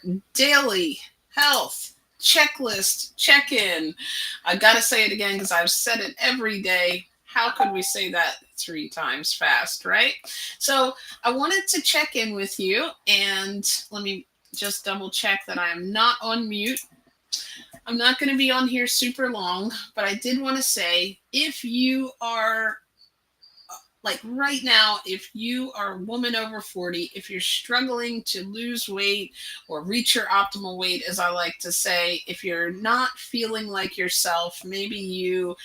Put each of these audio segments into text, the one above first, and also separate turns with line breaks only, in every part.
your daily health checklist check in. I got to say it again because I've said it every day. How could we say that three times fast, right? So I wanted to check in with you, and let me just double check that I am not on mute. I'm not going to be on here super long, but I did want to say if you are like right now, if you are a woman over 40, if you're struggling to lose weight or reach your optimal weight, as I like to say, if you're not feeling like yourself, maybe you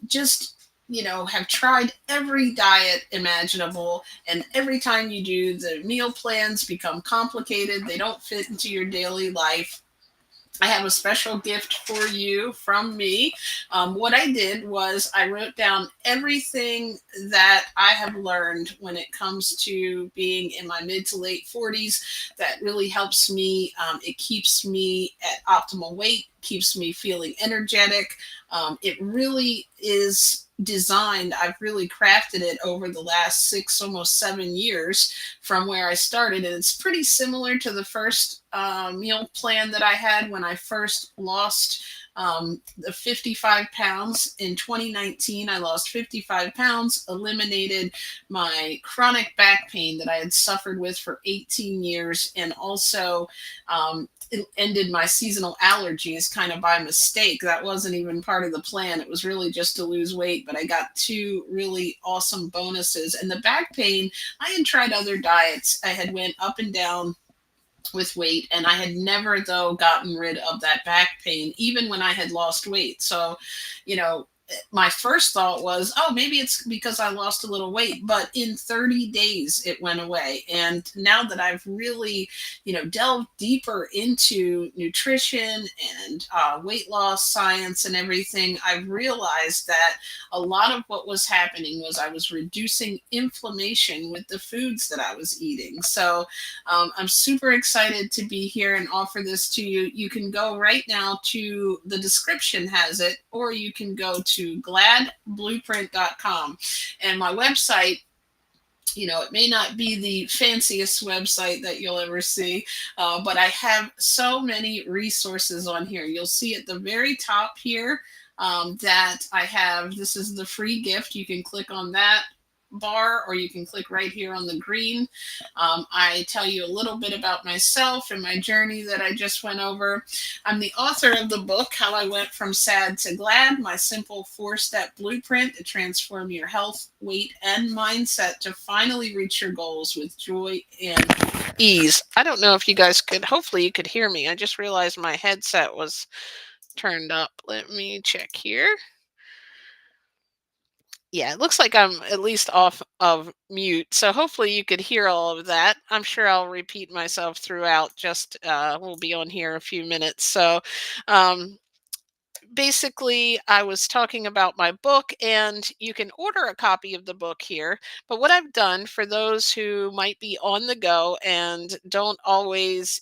just have tried every diet imaginable, and every time you do, the meal plans become complicated, they don't fit into your daily life. I have a special gift for you from me. What I did was I wrote down everything that I have learned when it comes to being in my mid to late 40s that really helps me. It keeps me at optimal weight, keeps me feeling energetic. It really is designed, I've really crafted it over the last 6, almost 7 years from where I started. And it's pretty similar to the first meal plan that I had when I first lost the 55 pounds in 2019. I lost 55 pounds, eliminated my chronic back pain that I had suffered with for 18 years, and also it ended my seasonal allergies kind of by mistake. That wasn't even part of the plan. It was really just to lose weight, but I got two really awesome bonuses. And the back pain, I had tried other diets. I had went up and down with weight, and I had never though gotten rid of that back pain even when I had lost weight. So, you know, my first thought was, oh, maybe it's because I lost a little weight, but in 30 days it went away. And now that I've really, delved deeper into nutrition and weight loss science and everything, I've realized that a lot of what was happening was I was reducing inflammation with the foods that I was eating. So I'm super excited to be here and offer this to you. You can go right now to the description has it, or you can go to gladblueprint.com. And my website, it may not be the fanciest website that you'll ever see, but I have so many resources on here. You'll see at the very top here that I have, this is the free gift. You can click on that bar, or you can click right here on the green. I tell you a little bit about myself and my journey that I just went over. I'm the author of the book, How I Went from Sad to Glad, my simple 4-step blueprint to transform your health, weight, and mindset to finally reach your goals with joy and ease. I don't know if you guys could, hopefully, you could hear me. I just realized my headset was turned up. Let me check here. Yeah, it looks like I'm at least off of mute. So hopefully you could hear all of that. I'm sure I'll repeat myself throughout. Just we'll be on here a few minutes. So um, basically, I was talking about my book, and you can order a copy of the book here. But what I've done for those who might be on the go and don't always,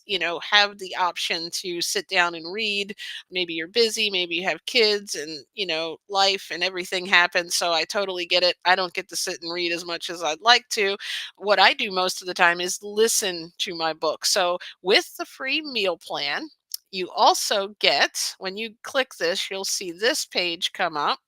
have the option to sit down and read, maybe you're busy, maybe you have kids, and, life and everything happens. So I totally get it. I don't get to sit and read as much as I'd like to. What I do most of the time is listen to my book. So with the free meal plan, you also get, when you click this, you'll see this page come up.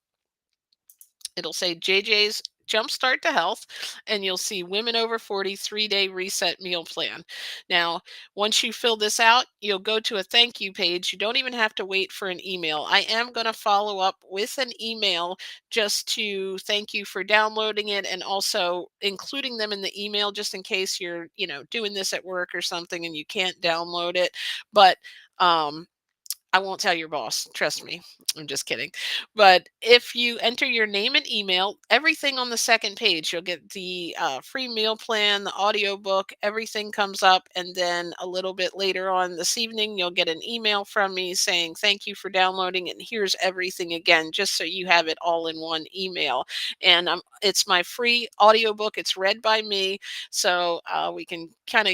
It'll say JJ's Jumpstart to Health, and you'll see Women Over 40 3-Day Reset Meal Plan. Now, once you fill this out, you'll go to a thank you page. You don't even have to wait for an email. I am going to follow up with an email just to thank you for downloading it, and also including them in the email just in case you're, doing this at work or something and you can't download it. But I won't tell your boss. Trust me. I'm just kidding. But if you enter your name and email, everything on the second page, you'll get the free meal plan, the audio book, everything comes up. And then a little bit later on this evening, you'll get an email from me saying, thank you for downloading. And here's everything again, just so you have it all in one email. And it's my free audio book. It's read by me. So we can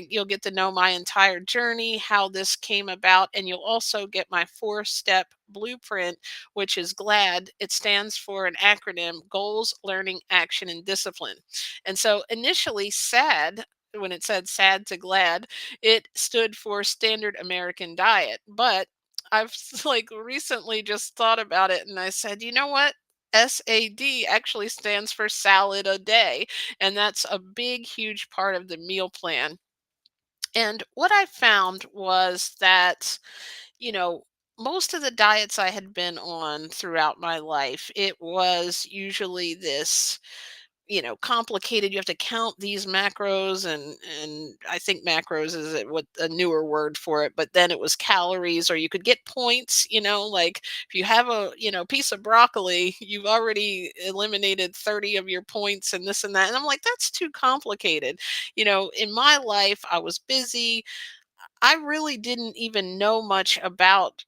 you'll get to know my entire journey, how this came about. And you'll also get my 4-step blueprint, which is GLAD. It stands for an acronym: Goals, Learning, Action, and Discipline. And so initially, SAD when it said sad to glad, it stood for standard American diet. But I've like recently just thought about it and I said, you know what? SAD actually stands for salad a day. And that's a big, huge part of the meal plan. And what I found was that, you know, most of the diets I had been on throughout my life, it was usually this, complicated. You have to count these macros, and I think macros is what a newer word for it. But then it was calories, or you could get points. Like if you have a piece of broccoli, you've already eliminated 30 of your points, and this and that. And I'm like, that's too complicated. In my life, I was busy. I really didn't even know much about,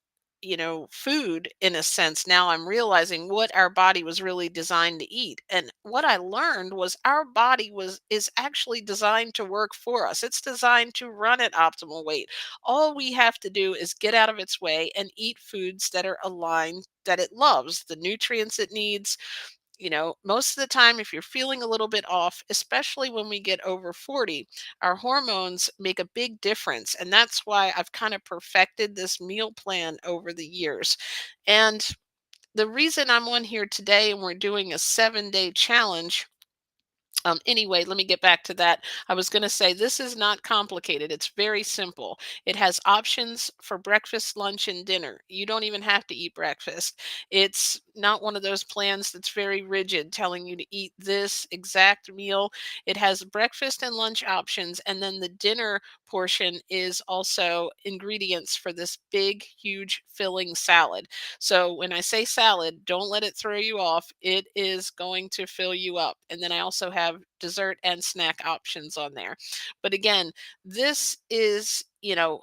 food in a sense. Now I'm realizing what our body was really designed to eat. And what I learned was our body is actually designed to work for us. It's designed to run at optimal weight. All we have to do is get out of its way and eat foods that are aligned that it loves, the nutrients it needs. Most of the time, if you're feeling a little bit off, especially when we get over 40, our hormones make a big difference. And that's why I've kind of perfected this meal plan over the years. And the reason I'm on here today and we're doing a 7-day challenge. Anyway, let me get back to that. I was going to say this is not complicated. It's very simple. It has options for breakfast, lunch, and dinner. You don't even have to eat breakfast. It's not one of those plans that's very rigid, telling you to eat this exact meal. It has breakfast and lunch options, and then the dinner portion is also ingredients for this big, huge filling salad. So when I say salad, don't let it throw you off. It is going to fill you up. And then I also have dessert and snack options on there. But again, this is,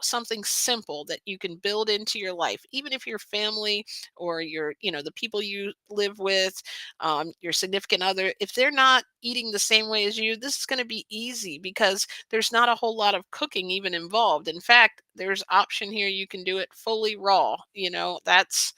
something simple that you can build into your life. Even if your family or the people you live with, your significant other, if they're not eating the same way as you, this is going to be easy because there's not a whole lot of cooking even involved. In fact, there's option here you can do it fully raw. That's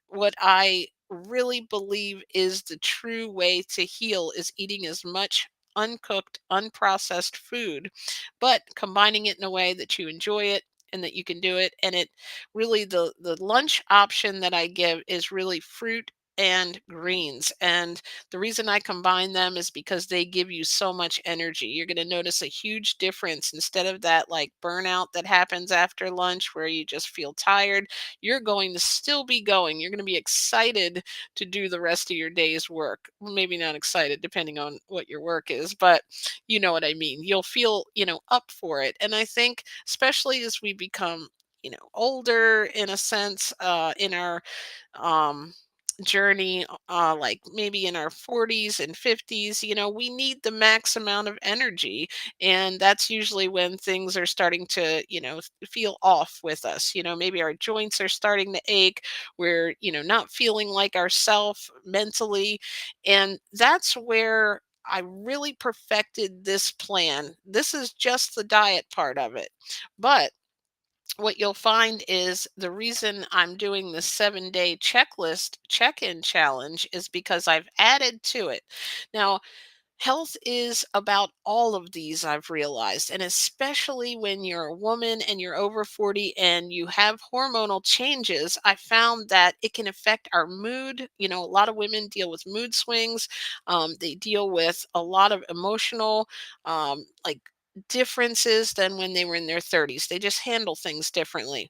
what I really believe is the true way to heal is eating as much uncooked, unprocessed food, but combining it in a way that you enjoy it and that you can do it. And it really the lunch option that I give is really fruit and greens. And the reason I combine them is because they give you so much energy. You're going to notice a huge difference instead of that like burnout that happens after lunch where you just feel tired. You're going to still be going. You're going to be excited to do the rest of your day's work. Well, maybe not excited, depending on what your work is, but you know what I mean. You'll feel, up for it. And I think, especially as we become, older in a sense, in our um, journey, like maybe in our 40s and 50s, we need the max amount of energy. And that's usually when things are starting to, feel off with us. Maybe our joints are starting to ache. We're, not feeling like ourself mentally. And that's where I really perfected this plan. This is just the diet part of it. But what you'll find is the reason I'm doing the 7-day checklist check in challenge is because I've added to it. Now, health is about all of these, I've realized, and especially when you're a woman and you're over 40 and you have hormonal changes, I found that it can affect our mood. A lot of women deal with mood swings, they deal with a lot of emotional, like, differences than when they were in their 30s. They just handle things differently.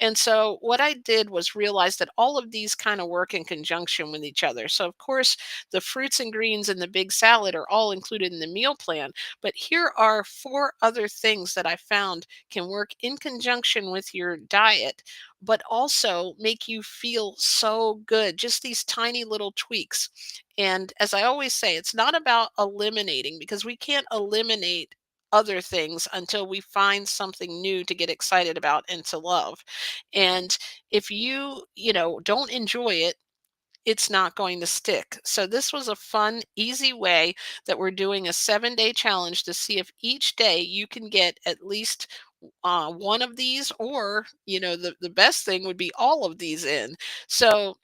And so what I did was realize that all of these kind of work in conjunction with each other. So of course, the fruits and greens and the big salad are all included in the meal plan, but here are 4 other things that I found can work in conjunction with your diet, but also make you feel so good. Just these tiny little tweaks. And as I always say, it's not about eliminating because we can't eliminate other things until we find something new to get excited about and to love. And if don't enjoy it, it's not going to stick. So this was a fun, easy way that we're doing a 7-day challenge to see if each day you can get at least one of these, or the best thing would be all of these in. So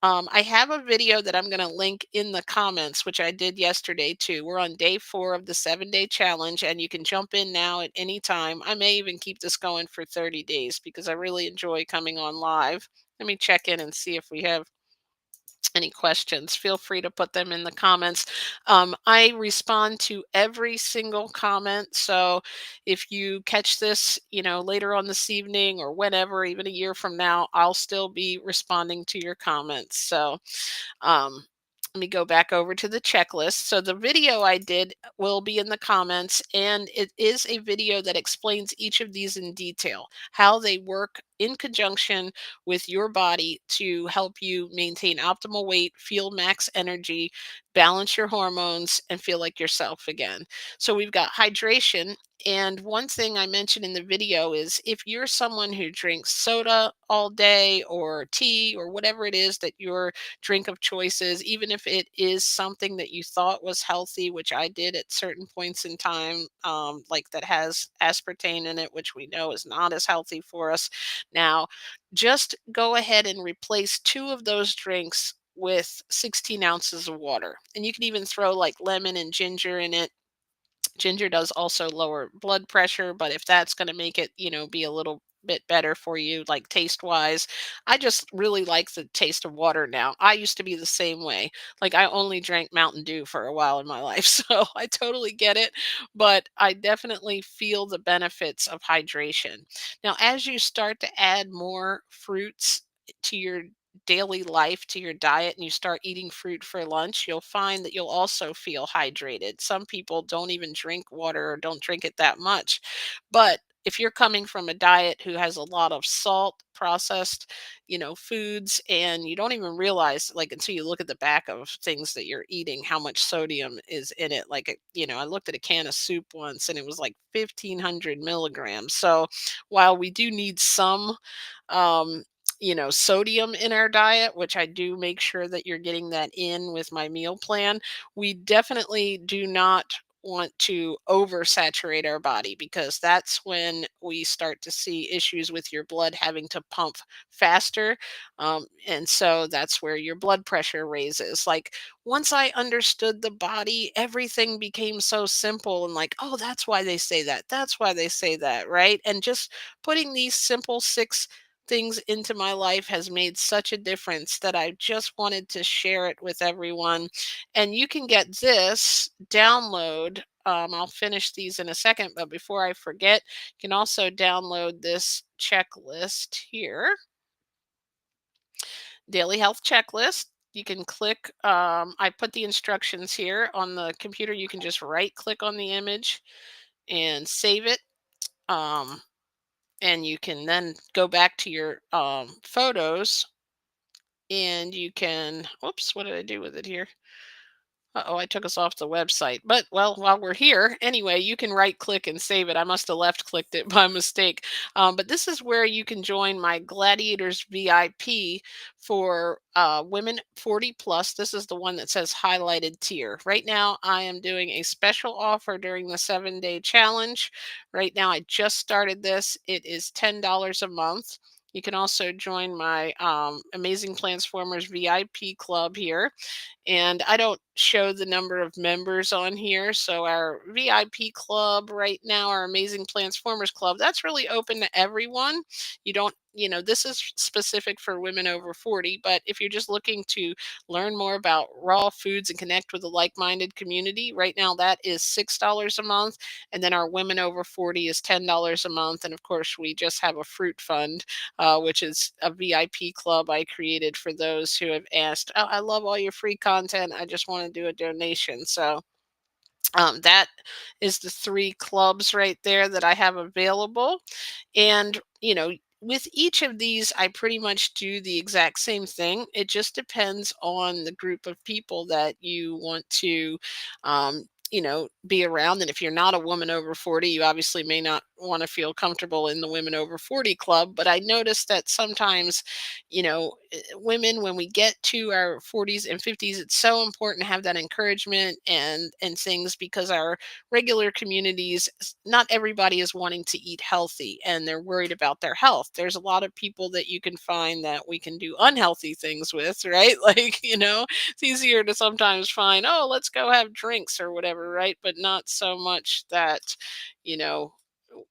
I have a video that I'm going to link in the comments, which I did yesterday too. We're on day 4 of the 7-day challenge, and you can jump in now at any time. I may even keep this going for 30 days because I really enjoy coming on live. Let me check in and see if we have any questions. Feel free to put them in the comments. I respond to every single comment. So if you catch this, later on this evening or whenever, even a year from now, I'll still be responding to your comments. So um, let me go back over to the checklist. So the video I did will be in the comments, and it is a video that explains each of these in detail, how they work in conjunction with your body to help you maintain optimal weight, feel max energy, balance your hormones, and feel like yourself again. So we've got hydration. And one thing I mentioned in the video is if you're someone who drinks soda all day or tea or whatever it is that your drink of choices, even if it is something that you thought was healthy, which I did at certain points in time, like that has aspartame in it, which we know is not as healthy for us. Now, just go ahead and replace 2 of those drinks with 16 ounces of water. And you can even throw like lemon and ginger in it. Ginger does also lower blood pressure, but if that's going to make it, be a little bit better for you, like taste wise, I just really like the taste of water now. I used to be the same way. Like I only drank Mountain Dew for a while in my life. So I totally get it, but I definitely feel the benefits of hydration. Now, as you start to add more fruits to your daily life, to your diet, and you start eating fruit for lunch, you'll find that you'll also feel hydrated. Some people don't even drink water or don't drink it that much. But if you're coming from a diet who has a lot of salt, processed, foods, and you don't even realize, like, until you look at the back of things that you're eating, how much sodium is in it. Like, I looked at a can of soup once and it was like 1,500 milligrams. So while we do need some, um, sodium in our diet, which I do make sure that you're getting that in with my meal plan. We definitely do not want to oversaturate our body because that's when we start to see issues with your blood having to pump faster. And so that's where your blood pressure raises. Like once I understood the body, everything became so simple and like, oh, that's why they say that. That's why they say that. Right. And just putting these simple 6 things into my life has made such a difference that I just wanted to share it with everyone. And you can get this download. I'll finish these in a second, but before I forget, you can also download this checklist here, daily health checklist. You can click, I put the instructions here on the computer. You can just right click on the image and save it. Um, and you can then go back to your photos and you can, oops, what did I do with it here? Uh-oh, I took us off the website. But well, while we're here, anyway, you can right click and save it. I must have left clicked it by mistake. But this is where you can join my Gladiators VIP for women 40 plus. This is the one that says highlighted tier. Right now, I am doing a special offer during the 7-day challenge. Right now, I just started this. It is $10 a month. You can also join my Amazing Transformers VIP club here, and I don't show the number of members on here. So our VIP club right now, our Amazing Transformers club, that's really open to everyone. You don't, this is specific for women over 40, but if you're just looking to learn more about raw foods and connect with a like-minded community, right now that is $6 a month. And then our women over 40 is $10 a month. And of course, we just have a fruit fund, which is a VIP club I created for those who have asked, oh, I love all your free content. I just want to do a donation. So that is the 3 clubs right there that I have available. And, with each of these, I pretty much do the exact same thing. It just depends on the group of people that you want to, be around. And if you're not a woman over 40, you obviously may not want to feel comfortable in the women over 40 club. But I noticed that sometimes, women, when we get to our 40s and 50s, it's so important to have that encouragement and things, because our regular communities, not everybody is wanting to eat healthy and they're worried about their health. There's a lot of people that you can find that we can do unhealthy things with, right? Like, it's easier to sometimes find, oh, let's go have drinks or whatever, right? But not so much that, you know,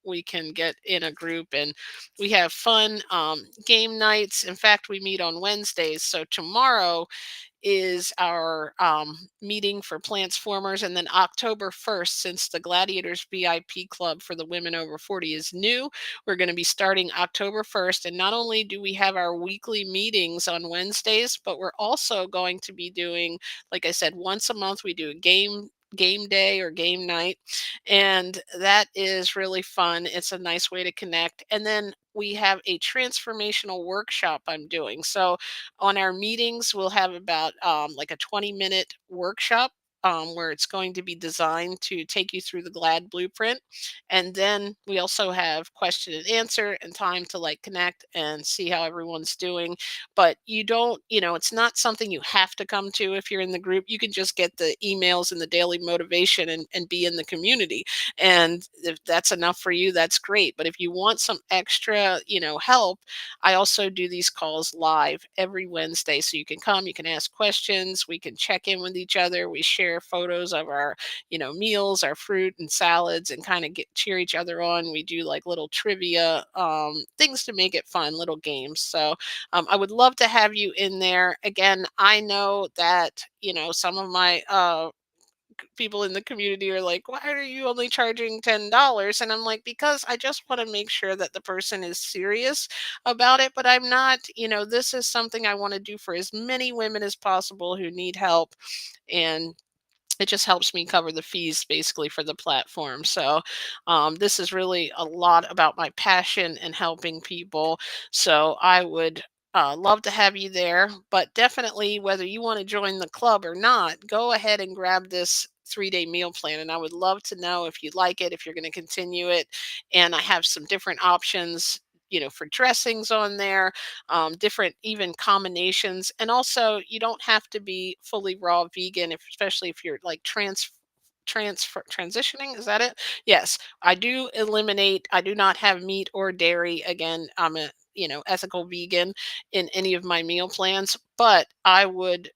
we can get in a group and we have fun game nights. In fact, we meet on Wednesdays. So tomorrow is our meeting for Plantsformers. And then October 1st, since the Gladiators VIP Club for the women over 40 is new, we're going to be starting October 1st. And not only do we have our weekly meetings on Wednesdays, but we're also going to be doing, like I said, once a month, we do a game day or game night, and that is really fun. It's a nice way to connect. And then we have a transformational workshop I'm doing. So on our meetings, we'll have about like a 20-minute workshop where it's going to be designed to take you through the GLAD blueprint. And then we also have question and answer and time to like connect and see how everyone's doing. But you don't, it's not something you have to come to if you're in the group. You can just get the emails and the daily motivation and be in the community. And if that's enough for you, that's great. But if you want some extra, help, I also do these calls live every Wednesday. So you can come, you can ask questions, we can check in with each other. We share photos of our, meals, our fruit and salads, and kind of get cheer each other on. We do like little trivia things to make it fun, little games. So I would love to have you in there. Again, I know that, some of my people in the community are like, why are you only charging $10? And I'm like, because I just want to make sure that the person is serious about it. But I'm not, this is something I want to do for as many women as possible who need help. And it just helps me cover the fees basically for the platform. So this is really a lot about my passion and helping people. So I would love to have you there. But definitely, whether you want to join the club or not, go ahead and grab this 3-day meal plan. And I would love to know if you like it, if you're going to continue it. And I have some different options, for dressings on there, different even combinations. And also, you don't have to be fully raw vegan, especially if you're like transfer transitioning, is that it? Yes, I do eliminate, I do not have meat or dairy. Again, I'm a, ethical vegan in any of my meal plans. But I would,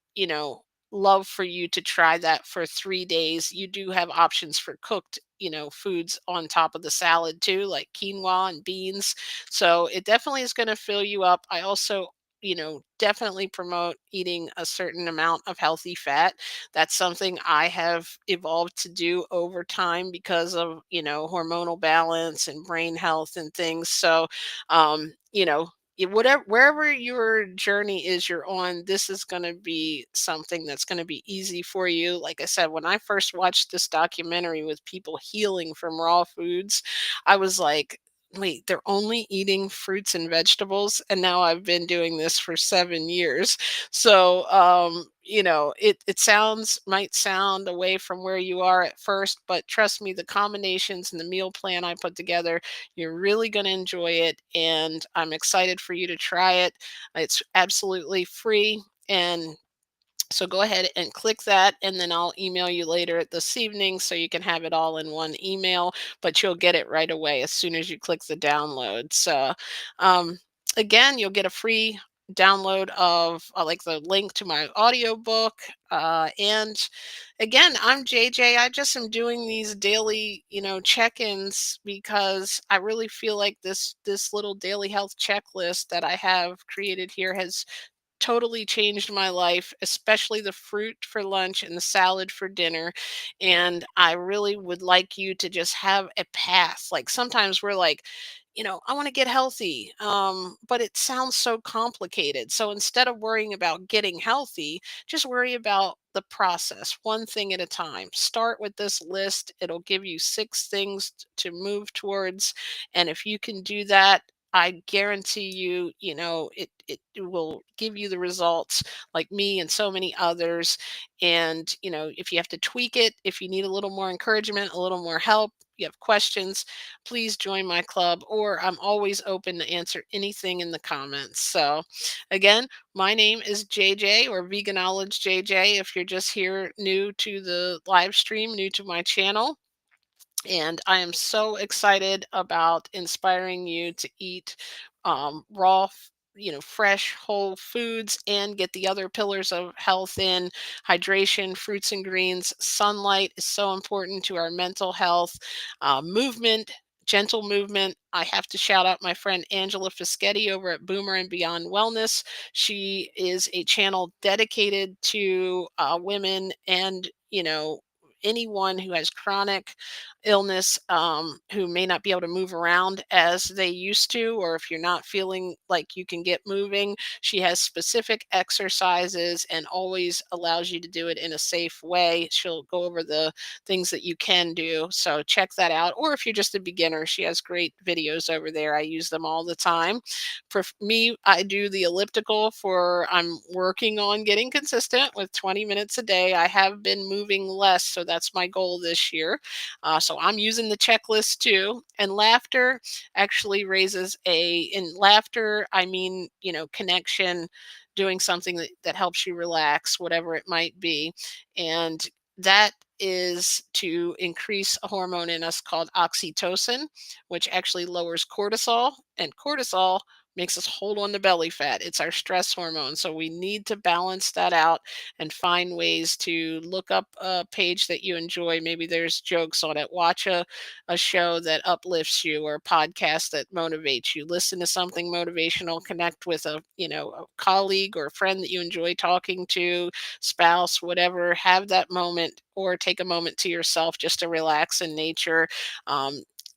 love for you to try that for 3 days. You do have options for cooked, foods on top of the salad too, like quinoa and beans. So it definitely is going to fill you up. I also, definitely promote eating a certain amount of healthy fat. That's something I have evolved to do over time because of, hormonal balance and brain health and things. So, whatever, wherever your journey is you're on, this is going to be something that's going to be easy for you. Like I said, when I first watched this documentary with people healing from raw foods, I was like, wait, they're only eating fruits and vegetables, and now I've been doing this for 7 years. So, it sounds might sound away from where you are at first, but trust me, the combinations and the meal plan I put together, you're really going to enjoy it, and I'm excited for you to try it. It's absolutely free, and so go ahead and click that, and then I'll email you later this evening so you can have it all in one email, but you'll get it right away as soon as you click the download. So, um, again, you'll get a free download of like the link to my audiobook. And again, I'm JJ. I just am doing these daily, check-ins because I really feel like this little daily health checklist that I have created here has totally changed my life, especially the fruit for lunch and the salad for dinner. And I really would like you to just have a path. Like sometimes we're like, I want to get healthy, but it sounds so complicated. So instead of worrying about getting healthy, just worry about the process, one thing at a time. Start with this list. It'll give you 6 things to move towards. And if you can do that, I guarantee you, it will give you the results like me and so many others. And, if you have to tweak it, if you need a little more encouragement, a little more help, you have questions, please join my club, or I'm always open to answer anything in the comments. So, again, my name is JJ, or Veganology JJ if you're just here new to the live stream, new to my channel. And I am so excited about inspiring you to eat raw, fresh, whole foods and get the other pillars of health in hydration, fruits and greens. Sunlight is so important to our mental health, movement. Gentle movement. I have to shout out my friend Angela Fischetti over at Boomer and Beyond Wellness. She is a channel dedicated to women and, anyone who has chronic illness, who may not be able to move around as they used to, or if you're not feeling like you can get moving, she has specific exercises and always allows you to do it in a safe way. She'll go over the things that you can do. So check that out. Or if you're just a beginner, she has great videos over there. I use them all the time. For me, I do the elliptical I'm working on getting consistent with 20 minutes a day. I have been moving less, so that's my goal this year. So I'm using the checklist too. And laughter actually in laughter, I mean, connection, doing something that helps you relax, whatever it might be. And that is to increase a hormone in us called oxytocin, which actually lowers cortisol. And cortisol makes us hold on to belly fat. It's our stress hormone. So we need to balance that out and find ways to look up a page that you enjoy. Maybe there's jokes on it. Watch a show that uplifts you, or a podcast that motivates you. Listen to something motivational, connect with a colleague or a friend that you enjoy talking to, spouse, whatever. Have that moment, or take a moment to yourself just to relax in nature.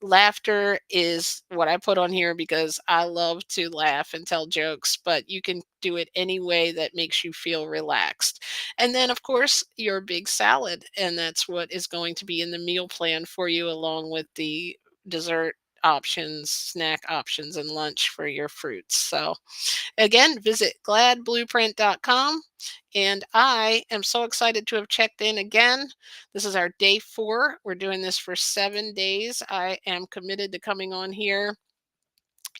Laughter is what I put on here because I love to laugh and tell jokes, but you can do it any way that makes you feel relaxed. And then, of course, your big salad. And that's what is going to be in the meal plan for you, along with the dessert options, snack options, and lunch for your fruits. So, again, visit gladblueprint.com. And I am so excited to have checked in again. This is our day 4. We're doing this for 7 days. I am committed to coming on here,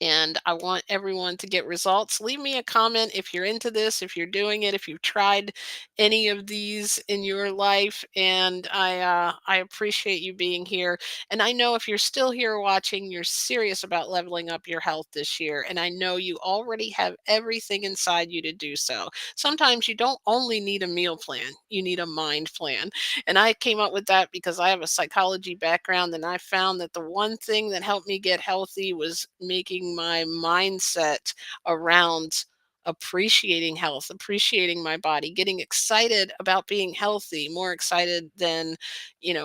and I want everyone to get results. Leave me a comment if you're into this, if you're doing it, if you've tried any of these in your life. And I appreciate you being here. And I know if you're still here watching, you're serious about leveling up your health this year. And I know you already have everything inside you to do so. Sometimes you don't only need a meal plan, you need a mind plan. And I came up with that because I have a psychology background, and I found that the one thing that helped me get healthy was making my mindset around appreciating health, appreciating my body, getting excited about being healthy, more excited than,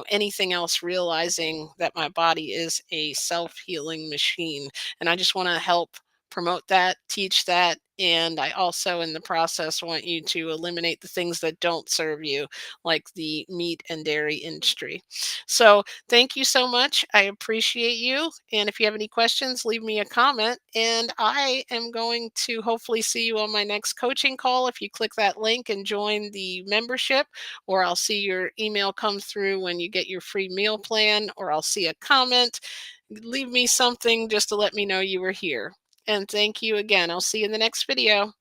anything else, realizing that my body is a self-healing machine. And I just want to help promote that, teach that. And I also, in the process, want you to eliminate the things that don't serve you, like the meat and dairy industry. So, thank you so much. I appreciate you. And if you have any questions, leave me a comment. And I am going to hopefully see you on my next coaching call if you click that link and join the membership, or I'll see your email come through when you get your free meal plan, or I'll see a comment. Leave me something just to let me know you were here. And thank you again. I'll see you in the next video.